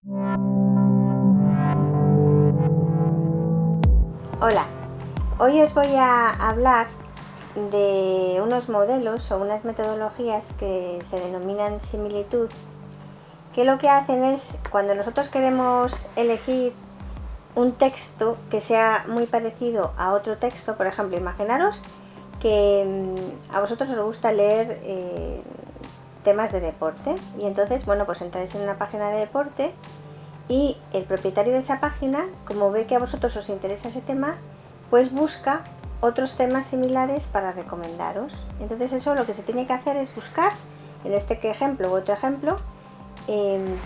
Hola, hoy os voy a hablar de unos modelos o unas metodologías que se denominan similitud, que lo que hacen es, cuando nosotros queremos elegir un texto que sea muy parecido a otro texto, por ejemplo, imaginaros que a vosotros os gusta leer temas de deporte y entonces, bueno, pues entráis en una página de deporte y el propietario de esa página, como ve que a vosotros os interesa ese tema, pues busca otros temas similares para recomendaros. Entonces eso lo que se tiene que hacer es buscar, en este ejemplo u otro ejemplo,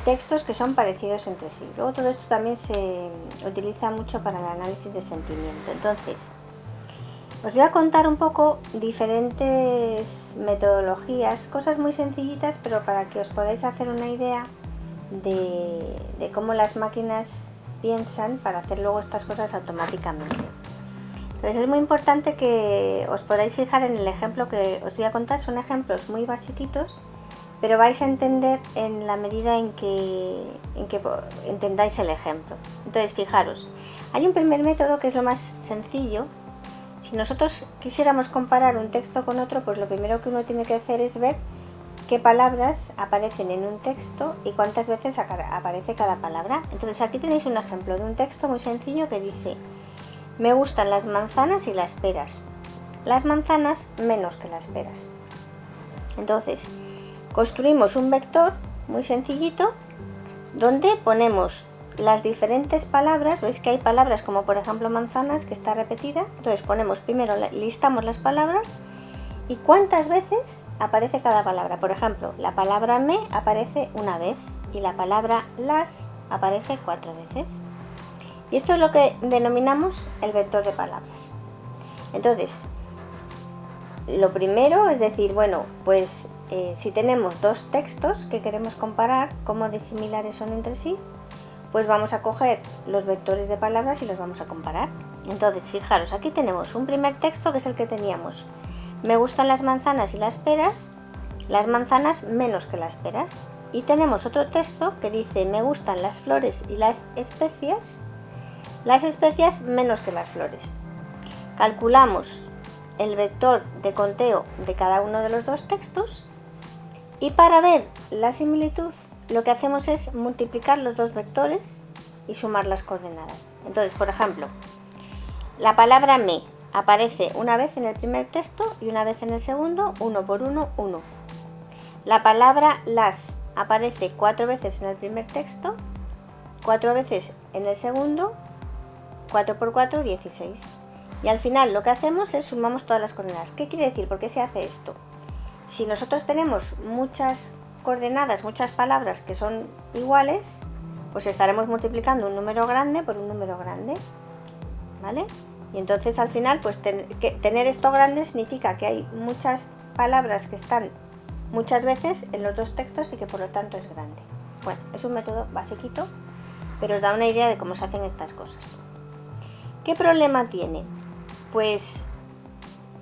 textos que son parecidos entre sí. Luego todo esto también se utiliza mucho para el análisis de sentimiento. Entonces, os voy a contar un poco diferentes metodologías, cosas muy sencillitas, pero para que os podáis hacer una idea de cómo las máquinas piensan para hacer luego estas cosas automáticamente. Entonces es muy importante que os podáis fijar en el ejemplo que os voy a contar. Son ejemplos muy basiquitos, pero vais a entender en la medida en que entendáis el ejemplo. Entonces fijaros, hay un primer método que es lo más sencillo. Si nosotros quisiéramos comparar un texto con otro, pues lo primero que uno tiene que hacer es ver qué palabras aparecen en un texto y cuántas veces aparece cada palabra. Entonces aquí tenéis un ejemplo de un texto muy sencillo que dice: me gustan las manzanas y las peras. Las manzanas menos que las peras. Entonces construimos un vector muy sencillito donde ponemos las diferentes palabras. Veis que hay palabras como por ejemplo manzanas, que está repetida. Entonces ponemos primero, listamos las palabras y cuántas veces aparece cada palabra. Por ejemplo, la palabra me aparece una vez y la palabra las aparece 4 veces. Y esto es lo que denominamos el vector de palabras. Entonces, lo primero es decir, bueno, pues si tenemos dos textos que queremos comparar, cómo de similares son entre sí, pues vamos a coger los vectores de palabras y los vamos a comparar. Entonces, fijaros, aquí tenemos un primer texto que es el que teníamos. Me gustan las manzanas y las peras, las manzanas menos que las peras. Y tenemos otro texto que dice: me gustan las flores y las especias menos que las flores. Calculamos el vector de conteo de cada uno de los dos textos y para ver la similitud lo que hacemos es multiplicar los dos vectores y sumar las coordenadas. Entonces, por ejemplo, la palabra me aparece una vez en el primer texto y una vez en el segundo, 1 por 1, 1. La palabra las aparece 4 veces en el primer texto, 4 veces en el segundo, 4 por 4, 16. Y al final lo que hacemos es sumamos todas las coordenadas. ¿Qué quiere decir? ¿Por qué se hace esto? Si nosotros tenemos muchas coordenadas, muchas palabras que son iguales, pues estaremos multiplicando un número grande por un número grande, ¿vale? Y entonces al final, pues tener esto grande significa que hay muchas palabras que están muchas veces en los dos textos y que por lo tanto es grande. Bueno, es un método basiquito, pero os da una idea de cómo se hacen estas cosas. ¿Qué problema tiene? Pues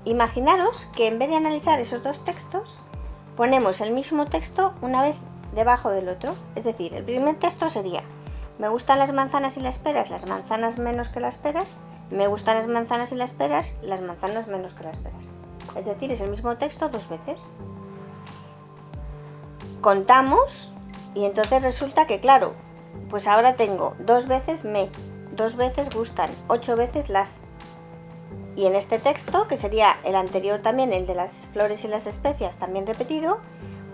imaginaros que en vez de analizar esos dos textos, ponemos el mismo texto una vez debajo del otro. Es decir, el primer texto sería: me gustan las manzanas y las peras, las manzanas menos que las peras. Me gustan las manzanas y las manzanas menos que las peras. Es decir, es el mismo texto dos veces. Contamos y entonces resulta que, claro, pues ahora tengo 2 veces me, 2 veces gustan, 8 veces las. Y en este texto, que sería el anterior también, el de las flores y las especias, también repetido,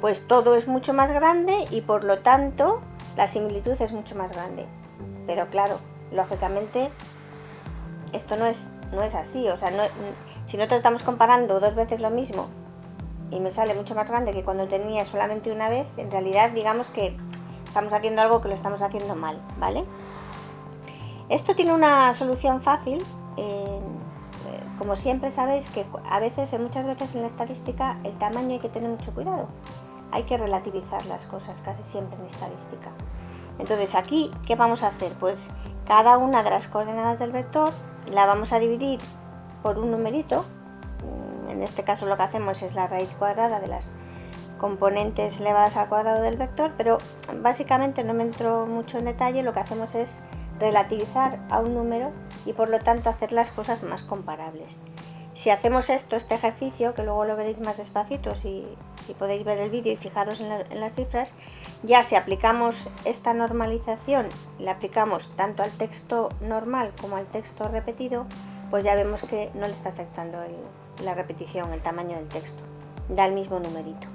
pues todo es mucho más grande y por lo tanto la similitud es mucho más grande. Pero claro, lógicamente esto no es así. O sea, si nosotros estamos comparando 2 veces lo mismo y me sale mucho más grande que cuando tenía solamente una vez, en realidad digamos que estamos haciendo algo que lo estamos haciendo mal, ¿vale? Esto tiene una solución fácil. Como siempre sabéis que muchas veces en la estadística el tamaño hay que tener mucho cuidado. Hay que relativizar las cosas casi siempre en estadística. Entonces aquí, ¿qué vamos a hacer? Pues cada una de las coordenadas del vector la vamos a dividir por un numerito. En este caso lo que hacemos es la raíz cuadrada de las componentes elevadas al cuadrado del vector, pero básicamente no me entro mucho en detalle. Lo que hacemos es relativizar a un número y por lo tanto hacer las cosas más comparables. Si hacemos este ejercicio, que luego lo veréis más despacito si podéis ver el vídeo y fijaros en las cifras, ya si aplicamos esta normalización, la aplicamos tanto al texto normal como al texto repetido, pues ya vemos que no le está afectando la repetición, el tamaño del texto, da el mismo numerito.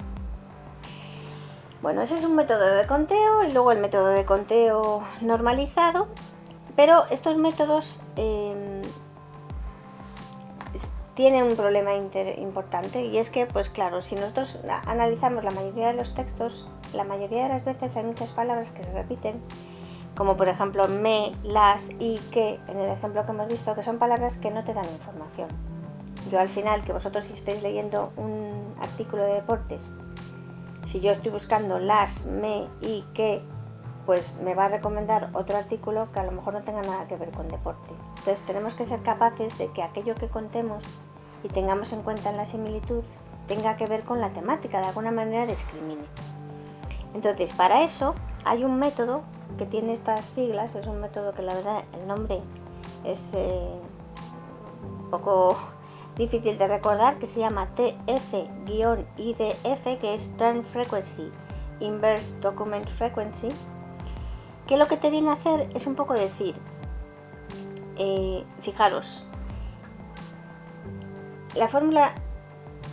Bueno, ese es un método de conteo y luego el método de conteo normalizado, pero estos métodos tienen un problema importante, y es que, pues claro, si nosotros analizamos la mayoría de los textos, la mayoría de las veces hay muchas palabras que se repiten, como por ejemplo me, las, y, que, en el ejemplo que hemos visto, que son palabras que no te dan información. Yo al final, que vosotros si estáis leyendo un artículo de deportes, si yo estoy buscando las, me, y, que, pues me va a recomendar otro artículo que a lo mejor no tenga nada que ver con deporte. Entonces tenemos que ser capaces de que aquello que contemos y tengamos en cuenta en la similitud tenga que ver con la temática, de alguna manera discrimine. Entonces, para eso hay un método que tiene estas siglas, es un método que la verdad el nombre es un poco difícil de recordar, que se llama TF-IDF, que es Term Frequency Inverse Document Frequency, que lo que te viene a hacer es un poco decir, fijaros, la fórmula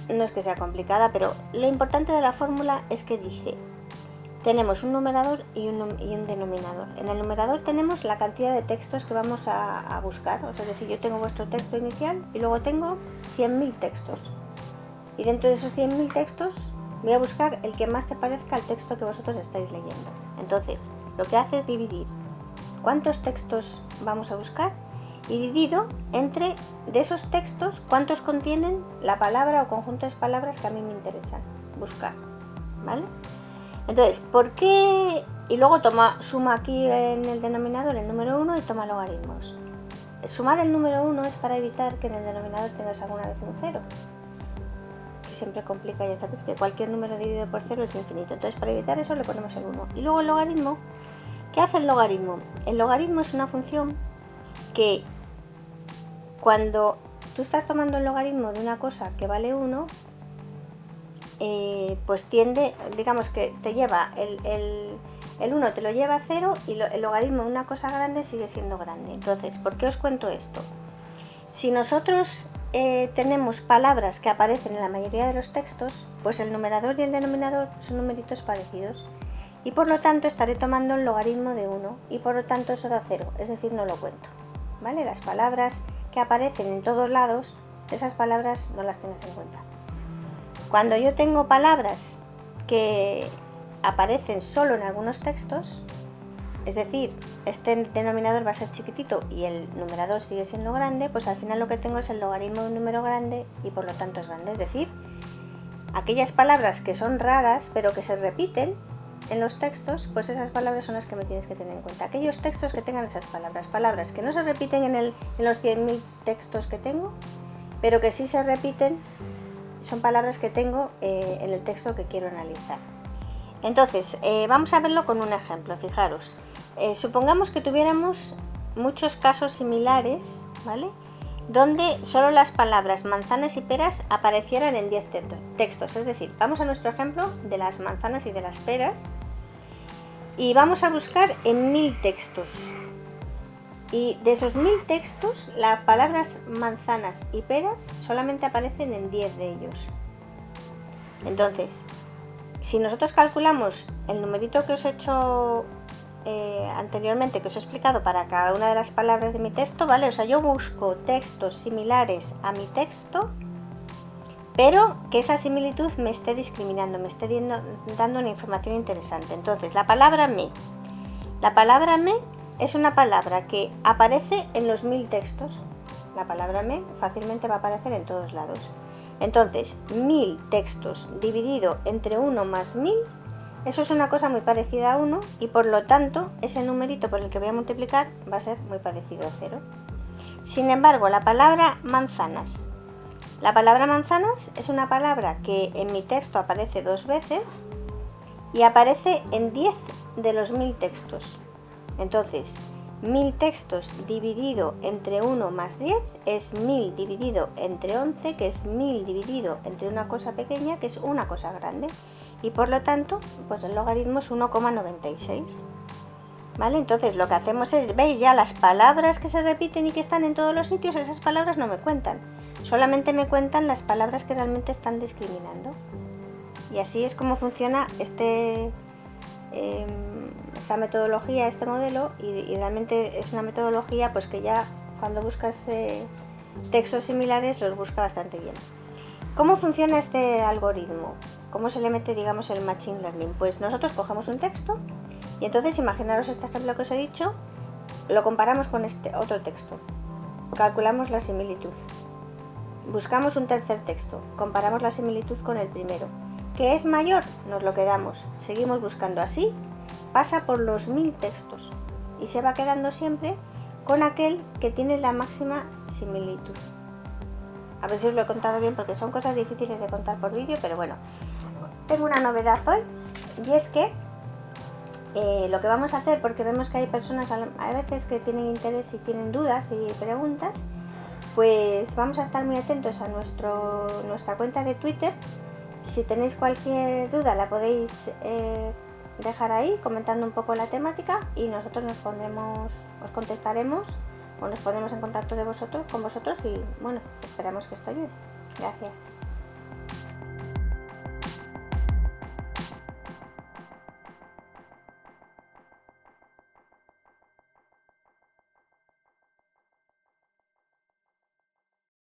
no es que sea complicada, pero lo importante de la fórmula es que dice, tenemos un numerador y un denominador. En el numerador tenemos la cantidad de textos que vamos a buscar, o sea, es decir, yo tengo vuestro texto inicial y luego tengo 100.000 textos. Y dentro de esos 100.000 textos voy a buscar el que más se parezca al texto que vosotros estáis leyendo. Entonces, lo que hace es dividir cuántos textos vamos a buscar y dividido entre, de esos textos, cuántos contienen la palabra o conjunto de palabras que a mí me interesan buscar, ¿vale? Entonces, ¿por qué? Y luego suma aquí en el denominador el número 1 y toma logaritmos. Sumar el número 1 es para evitar que en el denominador tengas alguna vez un 0, que siempre complica, ya sabes que cualquier número dividido por 0 es infinito. Entonces, para evitar eso le ponemos el 1. Y luego el logaritmo. ¿Qué hace el logaritmo? El logaritmo es una función que cuando tú estás tomando el logaritmo de una cosa que vale 1, pues tiende, digamos que te lleva el 1 te lo lleva a 0 y el logaritmo de una cosa grande sigue siendo grande. Entonces, ¿por qué os cuento esto? Si nosotros tenemos palabras que aparecen en la mayoría de los textos, pues el numerador y el denominador son numeritos parecidos y por lo tanto estaré tomando el logaritmo de 1 y por lo tanto eso da 0, es decir, no lo cuento, ¿vale? Las palabras que aparecen en todos lados, esas palabras no las tengas en cuenta. Cuando yo tengo palabras que aparecen solo en algunos textos, es decir, este denominador va a ser chiquitito y el numerador sigue siendo grande, pues al final lo que tengo es el logaritmo de un número grande y por lo tanto es grande. Es decir, aquellas palabras que son raras pero que se repiten en los textos, pues esas palabras son las que me tienes que tener en cuenta. Aquellos textos que tengan esas palabras que no se repiten en los 100.000 textos que tengo, pero que sí se repiten, son palabras que tengo en el texto que quiero analizar. Entonces, vamos a verlo con un ejemplo. Fijaros, supongamos que tuviéramos muchos casos similares, ¿vale?, donde solo las palabras manzanas y peras aparecieran en 10 textos. Es decir, vamos a nuestro ejemplo de las manzanas y de las peras y vamos a buscar en 1000 textos. Y de esos 1000 textos, las palabras manzanas y peras solamente aparecen en 10 de ellos. Entonces, si nosotros calculamos el numerito que os he hecho anteriormente, que os he explicado para cada una de las palabras de mi texto, ¿vale? O sea, yo busco textos similares a mi texto, pero que esa similitud me esté discriminando, me esté dando una información interesante. Entonces, la palabra me es una palabra que aparece en los 1000 textos. La palabra me fácilmente va a aparecer en todos lados. Entonces, 1000 textos dividido entre 1 más 1000, eso es una cosa muy parecida a 1 y por lo tanto ese numerito por el que voy a multiplicar va a ser muy parecido a 0. Sin embargo, la palabra manzanas La palabra manzanas es una palabra que en mi texto aparece 2 veces y aparece en 10 de los 1000 textos. Entonces, 1000 textos dividido entre 1 más 10 es 1000 dividido entre 11, que es 1000 dividido entre una cosa pequeña, que es una cosa grande. Y por lo tanto, pues el logaritmo es 1,96. ¿Vale? Entonces lo que hacemos es, ¿veis ya las palabras que se repiten y que están en todos los sitios? Esas palabras no me cuentan. Solamente me cuentan las palabras que realmente están discriminando. Y así es como funciona esta metodología, este modelo, y realmente es una metodología pues que ya cuando buscas textos similares los busca bastante bien. ¿Cómo funciona este algoritmo? ¿Cómo se le mete, digamos, el Machine Learning? Pues nosotros cogemos un texto y entonces imaginaros este ejemplo que os he dicho, lo comparamos con este otro texto, calculamos la similitud. Buscamos un tercer texto, comparamos la similitud con el primero. ¿Qué es mayor? Nos lo quedamos. Seguimos buscando así, pasa por los 1000 textos y se va quedando siempre con aquel que tiene la máxima similitud. A ver si os lo he contado bien porque son cosas difíciles de contar por vídeo, pero bueno. Tengo una novedad hoy y es que lo que vamos a hacer, porque vemos que hay personas a veces que tienen interés y tienen dudas y preguntas, pues vamos a estar muy atentos a nuestra cuenta de Twitter. Si tenéis cualquier duda la podéis dejar ahí comentando un poco la temática y nosotros os contestaremos o nos ponemos en contacto con vosotros y bueno, esperamos que esto ayude. Gracias.